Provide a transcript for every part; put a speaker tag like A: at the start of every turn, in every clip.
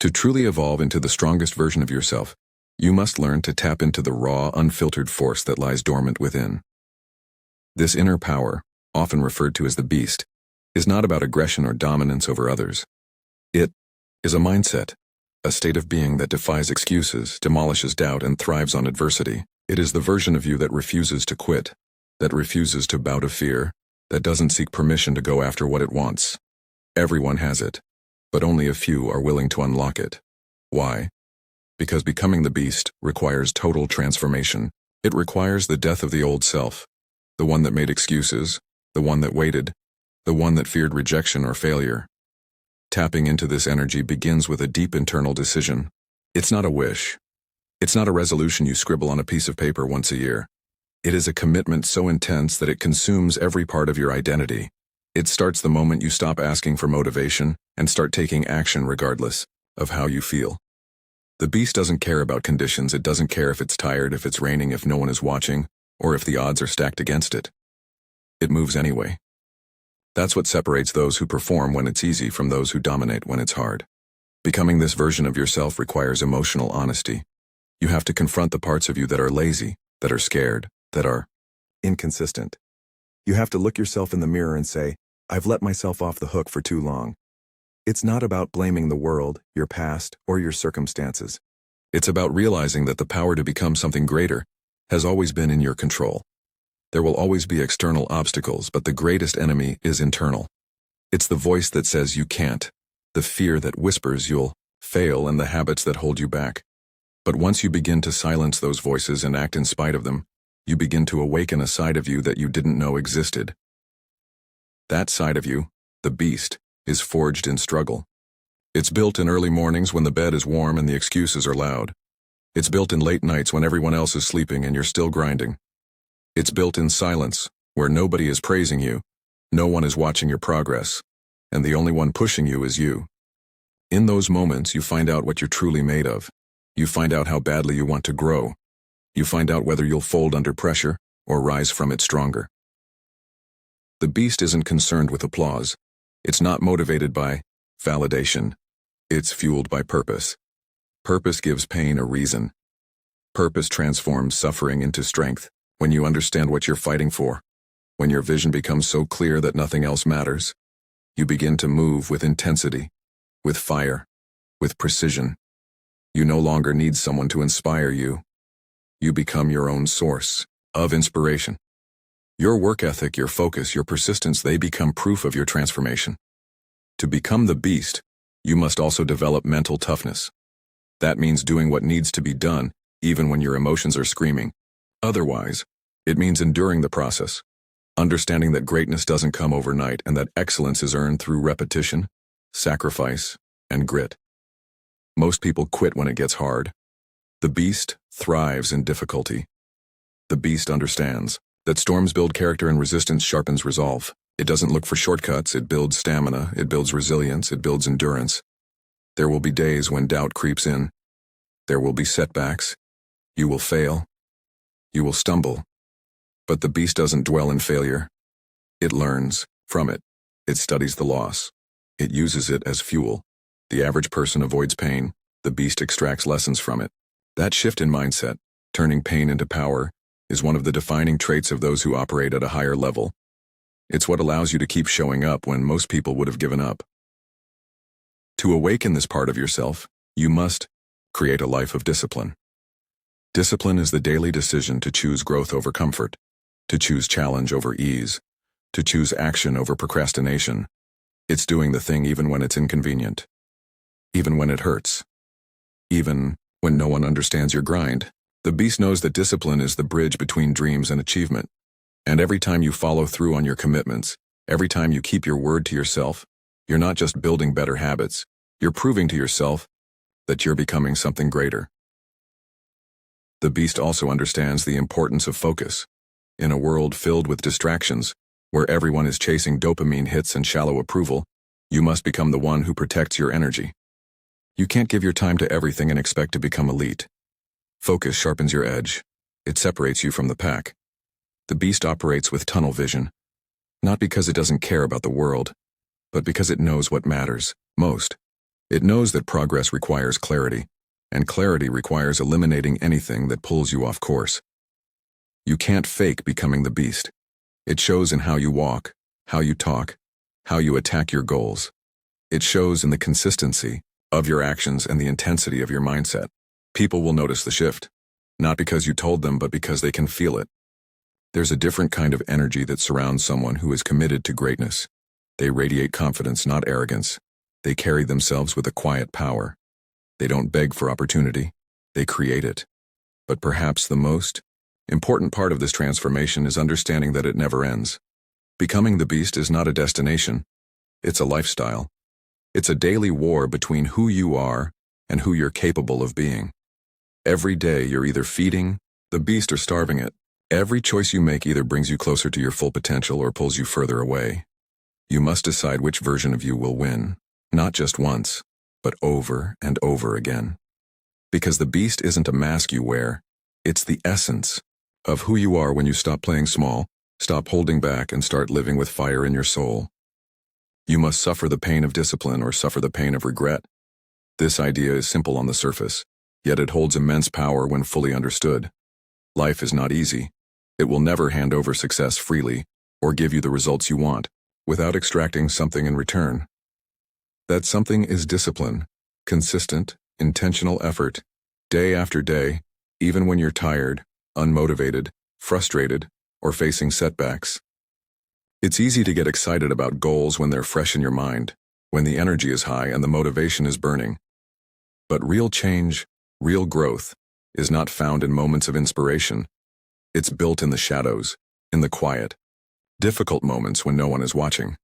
A: To truly evolve into the strongest version of yourself, you must learn to tap into the raw, unfiltered force that lies dormant within. This inner power, often referred to as the beast, is not about aggression or dominance over others. It is a mindset, a state of being that defies excuses, demolishes doubt, and thrives on adversity. It is the version of you that refuses to quit, that refuses to bow to fear, that doesn't seek permission to go after what it wants. Everyone has it, but only a few are willing to unlock it. Why? Because becoming the beast requires total transformation. It requires the death of the old self, the one that made excuses, the one that waited, the one that feared rejection or failure. Tapping into this energy begins with a deep internal decision. It's not a wish. It's not a resolution you scribble on a piece of paper once a year. It is a commitment so intense that it consumes every part of your identity. It starts the moment you stop asking for motivation and start taking action regardless of how you feel. The beast doesn't care about conditions. It doesn't care if it's tired, if it's raining, if no one is watching, or if the odds are stacked against it. It moves anyway. That's what separates those who perform when it's easy from those who dominate when it's hard. Becoming this version of yourself requires emotional honesty. You have to confront the parts of you that are lazy, that are scared, that are inconsistent. You have to look yourself in the mirror and say, I've let myself off the hook for too long. It's not about blaming the world, your past, or your circumstances. It's about realizing that the power to become something greater has always been in your control. There will always be external obstacles, but the greatest enemy is internal. It's the voice that says you can't, the fear that whispers you'll fail, and the habits that hold you back. But once you begin to silence those voices and act in spite of them, you begin to awaken a side of you that you didn't know existed. That side of you, the beast, is forged in struggle. It's built in early mornings when the bed is warm and the excuses are loud. It's built in late nights when everyone else is sleeping and you're still grinding. It's built in silence, where nobody is praising you, no one is watching your progress, and the only one pushing you is you. In those moments, you find out what you're truly made of. You find out how badly you want to grow. You find out whether you'll fold under pressure or rise from it stronger. The beast isn't concerned with applause. It's not motivated by validation. It's fueled by purpose. Purpose gives pain a reason. Purpose transforms suffering into strength. When you understand what you're fighting for, when your vision becomes so clear that nothing else matters, you begin to move with intensity, with fire, with precision. You no longer need someone to inspire you. You become your own source of inspiration. Your work ethic, your focus, your persistence, they become proof of your transformation. To become the beast, you must also develop mental toughness. That means doing what needs to be done, even when your emotions are screaming. Otherwise, it means enduring the process, understanding that greatness doesn't come overnight and that excellence is earned through repetition, sacrifice, and grit. Most people quit when it gets hard. The beast thrives in difficulty. The beast understands that storms build character and resistance sharpens resolve. It doesn't look for shortcuts. It builds stamina. It builds resilience. It builds endurance. There will be days when doubt creeps in. There will be setbacks. You will fail. You will stumble. But the beast doesn't dwell in failure. It learns from it. It studies the loss. It uses it as fuel. The average person avoids pain. The beast extracts lessons from it. That shift in mindset, turning pain into power, is one of the defining traits of those who operate at a higher level. It's what allows you to keep showing up when most people would have given up. To awaken this part of yourself, you must create a life of discipline. Discipline is the daily decision to choose growth over comfort, to choose challenge over ease, to choose action over procrastination. It's doing the thing even when it's inconvenient, even when it hurts, even when no one understands your grind. The beast knows that discipline is the bridge between dreams and achievement. And every time you follow through on your commitments, every time you keep your word to yourself, you're not just building better habits, you're proving to yourself that you're becoming something greater. The beast also understands the importance of focus. In a world filled with distractions, where everyone is chasing dopamine hits and shallow approval, you must become the one who protects your energy. You can't give your time to everything and expect to become elite. Focus sharpens your edge. It separates you from the pack. The beast operates with tunnel vision, not because it doesn't care about the world, but because it knows what matters most. It knows that progress requires clarity, and clarity requires eliminating anything that pulls you off course. You can't fake becoming the beast. It shows in how you walk, how you talk, how you attack your goals. It shows in the consistency of your actions and the intensity of your mindset. People will notice the shift, not because you told them, but because they can feel it. There's a different kind of energy that surrounds someone who is committed to greatness. They radiate confidence, not arrogance. They carry themselves with a quiet power. They don't beg for opportunity. They create it. But perhaps the most important part of this transformation is understanding that it never ends. Becoming the beast is not a destination. It's a lifestyle. It's a daily war between who you are and who you're capable of being. Every day you're either feeding the beast or starving it. Every choice you make either brings you closer to your full potential or pulls you further away. You must decide which version of you will win, not just once, but over and over again. Because the beast isn't a mask you wear, it's the essence of who you are when you stop playing small, stop holding back, and start living with fire in your soul. You must suffer the pain of discipline or suffer the pain of regret. This idea is simple on the surface, yet it holds immense power when fully understood. Life is not easy. It will never hand over success freely or give you the results you want without extracting something in return. That something is discipline, consistent, intentional effort, day after day, even when you're tired, unmotivated, frustrated, or facing setbacks. It's easy to get excited about goals when they're fresh in your mind, when the energy is high and the motivation is burning. But real change, real growth, is not found in moments of inspiration. It's built in the shadows, in the quiet, difficult moments when no one is watching.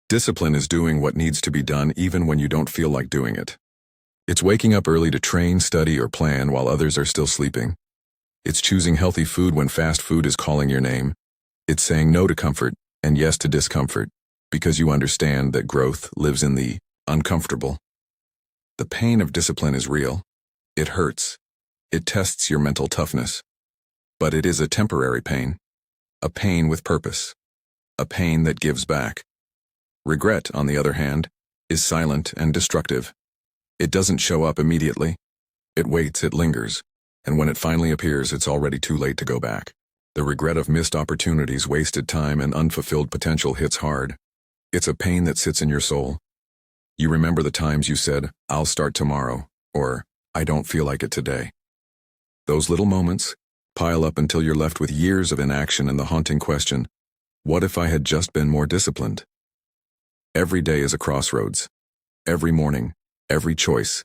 A: Discipline is doing what needs to be done even when you don't feel like doing it. It's waking up early to train, study, or plan while others are still sleeping. It's choosing healthy food when fast food is calling your name. It's saying no to comfort and yes to discomfort, because you understand that growth lives in the uncomfortable. The pain of discipline is real. It hurts. It tests your mental toughness. But it is a temporary pain. A pain with purpose. A pain that gives back. Regret, on the other hand, is silent and destructive. It doesn't show up immediately. It waits, it lingers, and when it finally appears, it's already too late to go back. The regret of missed opportunities, wasted time, and unfulfilled potential hits hard. It's a pain that sits in your soul. You remember the times you said, "I'll start tomorrow," or "I don't feel like it today." Those little moments pile up until you're left with years of inaction and the haunting question, what if I had just been more disciplined? Every day is a crossroads. Every morning, every choice,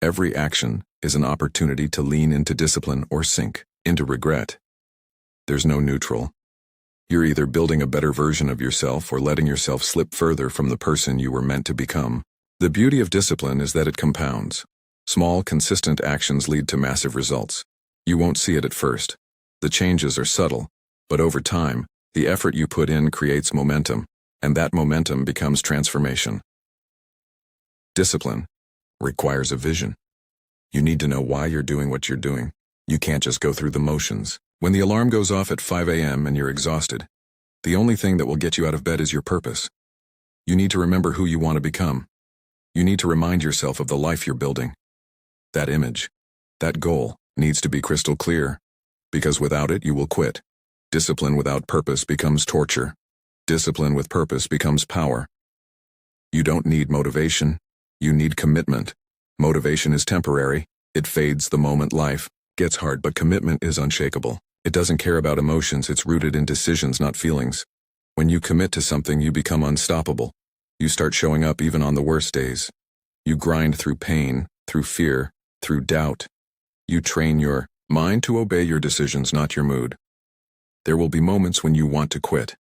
A: every action is an opportunity to lean into discipline or sink into regret. There's no neutral. You're either building a better version of yourself or letting yourself slip further from the person you were meant to become. The beauty of discipline is that it compounds. Small, consistent actions lead to massive results. You won't see it at first. The changes are subtle, but over time, the effort you put in creates momentum, and that momentum becomes transformation. Discipline requires a vision. You need to know why you're doing what you're doing. You can't just go through the motions. When the alarm goes off at 5 a.m. and you're exhausted, the only thing that will get you out of bed is your purpose. You need to remember who you want to become. You need to remind yourself of the life you're building. That image, that goal, needs to be crystal clear, because without it you will quit. Discipline without purpose becomes torture. Discipline with purpose becomes power. You don't need motivation, you need commitment. Motivation is temporary, it fades the moment life gets hard, but commitment is unshakable. It doesn't care about emotions, it's rooted in decisions, not feelings. When you commit to something, you become unstoppable. You start showing up even on the worst days. You grind through pain, through fear, through doubt. You train your mind to obey your decisions, not your mood. There will be moments when you want to quit.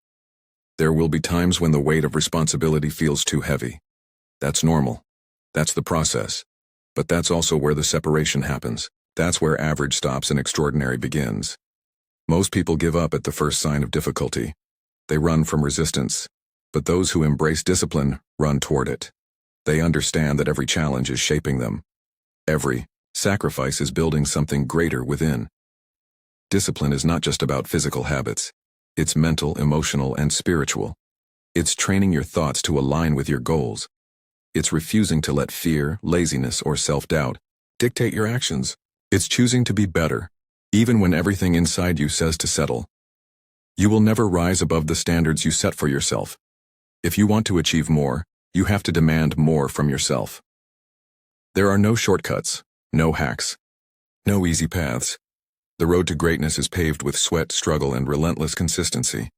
A: There will be times when the weight of responsibility feels too heavy. That's normal. That's the process. But that's also where the separation happens. That's where average stops and extraordinary begins. Most people give up at the first sign of difficulty. They run from resistance. But those who embrace discipline run toward it. They understand that every challenge is shaping them. Every sacrifice is building something greater within. Discipline is not just about physical habits. It's mental, emotional, and spiritual. It's training your thoughts to align with your goals. It's refusing to let fear, laziness, or self-doubt dictate your actions. It's choosing to be better, even when everything inside you says to settle. You will never rise above the standards you set for yourself. If you want to achieve more, you have to demand more from yourself. There are no shortcuts, no hacks, no easy paths. The road to greatness is paved with sweat, struggle, and relentless consistency.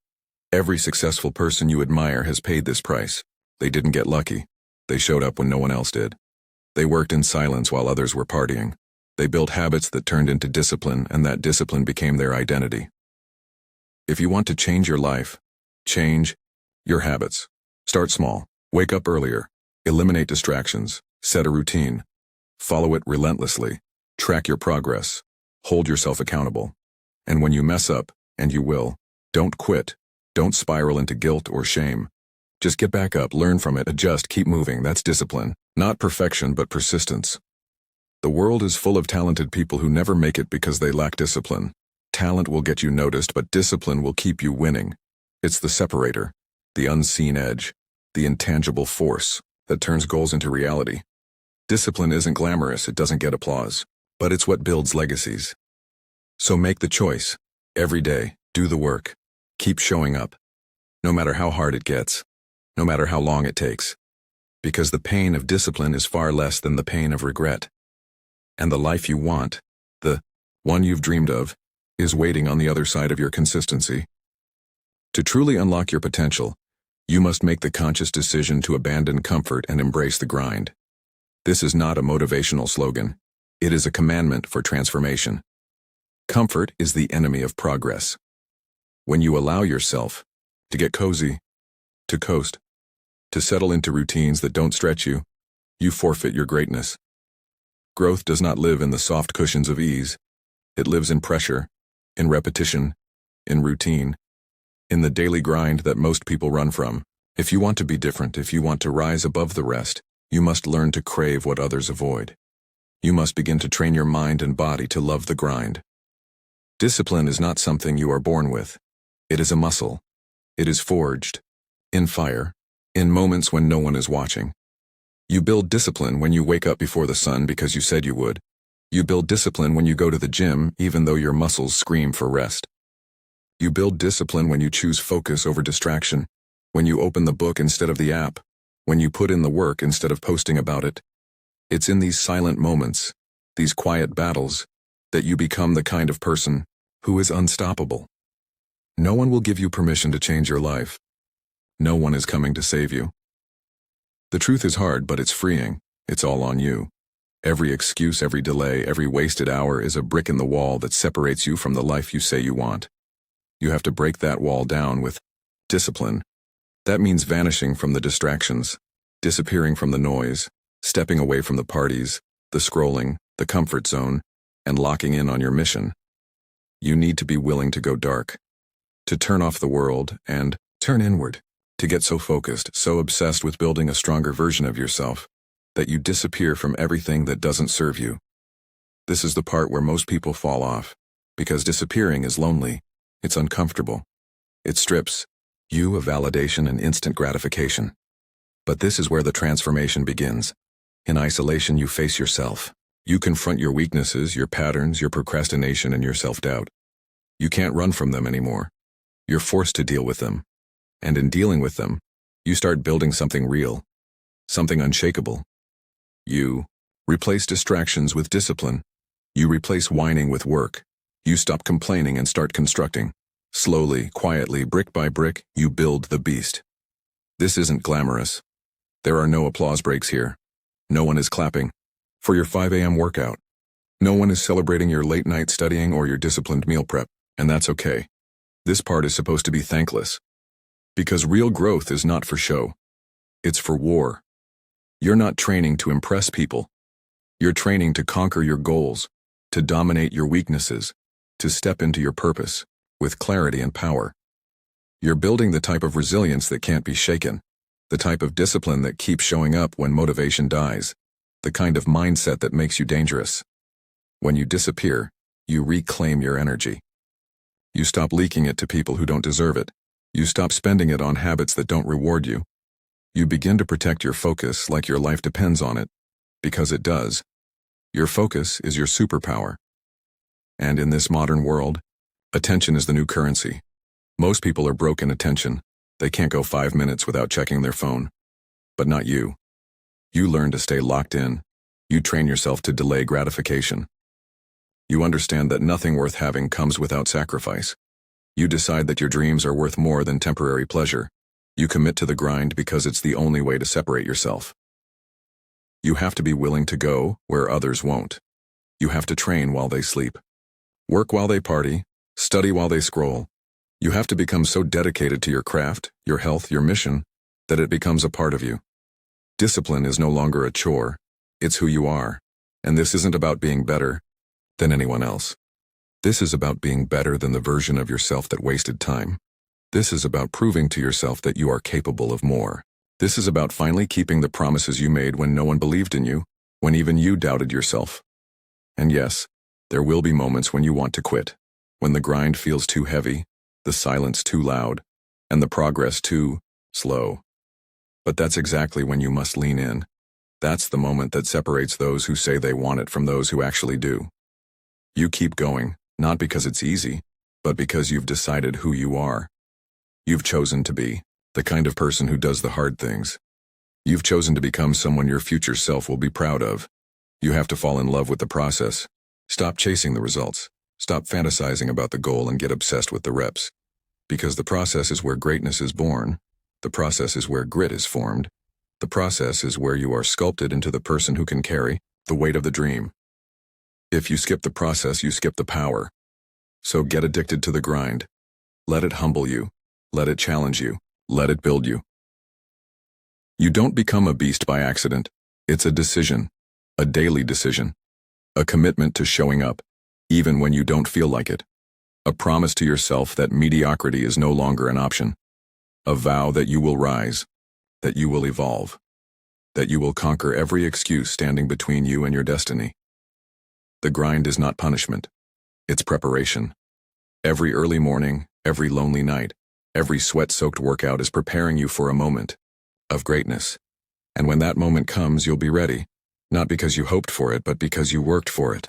A: Every successful person you admire has paid this price. They didn't get lucky. They showed up when no one else did. They worked in silence while others were partying. They built habits that turned into discipline, and that discipline became their identity. If you want to change your life, change your habits. Start small. Wake up earlier. Eliminate distractions. Set a routine. Follow it relentlessly. Track your progress. Hold yourself accountable. And when you mess up, and you will, don't quit. Don't spiral into guilt or shame. Just get back up, learn from it, adjust, keep moving. That's discipline. Not perfection, but persistence. The world is full of talented people who never make it because they lack discipline. Talent will get you noticed, but discipline will keep you winning. It's the separator, the unseen edge, the intangible force that turns goals into reality. Discipline isn't glamorous, it doesn't get applause, but it's what builds legacies. So make the choice. Every day, do the work. Keep showing up. No matter how hard it gets. No matter how long it takes. Because the pain of discipline is far less than the pain of regret. And the life you want, the one you've dreamed of, is waiting on the other side of your consistency. To truly unlock your potential, you must make the conscious decision to abandon comfort and embrace the grind. This is not a motivational slogan. It is a commandment for transformation. Comfort is the enemy of progress. When you allow yourself to get cozy, to coast, to settle into routines that don't stretch you, you forfeit your greatness. Growth does not live in the soft cushions of ease. It lives in pressure, in repetition, in routine, in the daily grind that most people run from. If you want to be different, if you want to rise above the rest, you must learn to crave what others avoid. You must begin to train your mind and body to love the grind. Discipline is not something you are born with. It is a muscle. It is forged, in fire, in moments when no one is watching. You build discipline when you wake up before the sun because you said you would. You build discipline when you go to the gym even though your muscles scream for rest. You build discipline when you choose focus over distraction, when you open the book instead of the app, when you put in the work instead of posting about it. It's in these silent moments, these quiet battles, that you become the kind of person who is unstoppable. No one will give you permission to change your life. No one is coming to save you. The truth is hard, but it's freeing. It's all on you. Every excuse, every delay, every wasted hour is a brick in the wall that separates you from the life you say you want. You have to break that wall down with discipline. That means vanishing from the distractions, disappearing from the noise, stepping away from the parties, the scrolling, the comfort zone, and locking in on your mission. You need to be willing to go dark, to turn off the world and turn inward, to get so focused, so obsessed with building a stronger version of yourself, that you disappear from everything that doesn't serve you. This is the part where most people fall off, because disappearing is lonely, it's uncomfortable. It strips you of validation and instant gratification. But this is where the transformation begins. In isolation, you face yourself. You confront your weaknesses, your patterns, your procrastination, and your self-doubt. You can't run from them anymore. You're forced to deal with them. And in dealing with them, you start building something real, something unshakable. You replace distractions with discipline. You replace whining with work. You stop complaining and start constructing. Slowly, quietly, brick by brick, you build the beast. This isn't glamorous. There are no applause breaks here. No one is clapping for your 5 a.m. workout. No one is celebrating your late night studying or your disciplined meal prep, and that's okay. This part is supposed to be thankless. Because real growth is not for show. It's for war. You're not training to impress people. You're training to conquer your goals, to dominate your weaknesses, to step into your purpose with clarity and power. You're building the type of resilience that can't be shaken, the type of discipline that keeps showing up when motivation dies, the kind of mindset that makes you dangerous. When you disappear, you reclaim your energy. You stop leaking it to people who don't deserve it. You stop spending it on habits that don't reward you. You begin to protect your focus like your life depends on it, because it does. Your focus is your superpower. And in this modern world, attention is the new currency. Most people are broke in attention. They can't go 5 minutes without checking their phone. But not you. You learn to stay locked in. You train yourself to delay gratification. You understand that nothing worth having comes without sacrifice. You decide that your dreams are worth more than temporary pleasure. You commit to the grind because it's the only way to separate yourself. You have to be willing to go where others won't. You have to train while they sleep. Work while they party. Study while they scroll. You have to become so dedicated to your craft, your health, your mission, that it becomes a part of you. Discipline is no longer a chore. It's who you are. And this isn't about being better than anyone else. This is about being better than the version of yourself that wasted time. This is about proving to yourself that you are capable of more. This is about finally keeping the promises you made when no one believed in you, when even you doubted yourself. And yes, there will be moments when you want to quit, when the grind feels too heavy, the silence too loud, and the progress too slow. But that's exactly when you must lean in. That's the moment that separates those who say they want it from those who actually do. You keep going, not because it's easy, but because you've decided who you are. You've chosen to be the kind of person who does the hard things. You've chosen to become someone your future self will be proud of. You have to fall in love with the process. Stop chasing the results. Stop fantasizing about the goal and get obsessed with the reps. Because the process is where greatness is born. The process is where grit is formed. The process is where you are sculpted into the person who can carry the weight of the dream. If you skip the process, you skip the power. So get addicted to the grind. Let it humble you. Let it challenge you. Let it build you. You don't become a beast by accident. It's a decision. A daily decision. A commitment to showing up, even when you don't feel like it. A promise to yourself that mediocrity is no longer an option. A vow that you will rise, that you will evolve, that you will conquer every excuse standing between you and your destiny. The grind is not punishment. It's preparation. Every early morning, every lonely night, every sweat-soaked workout is preparing you for a moment of greatness. And when that moment comes, you'll be ready, not because you hoped for it, but because you worked for it.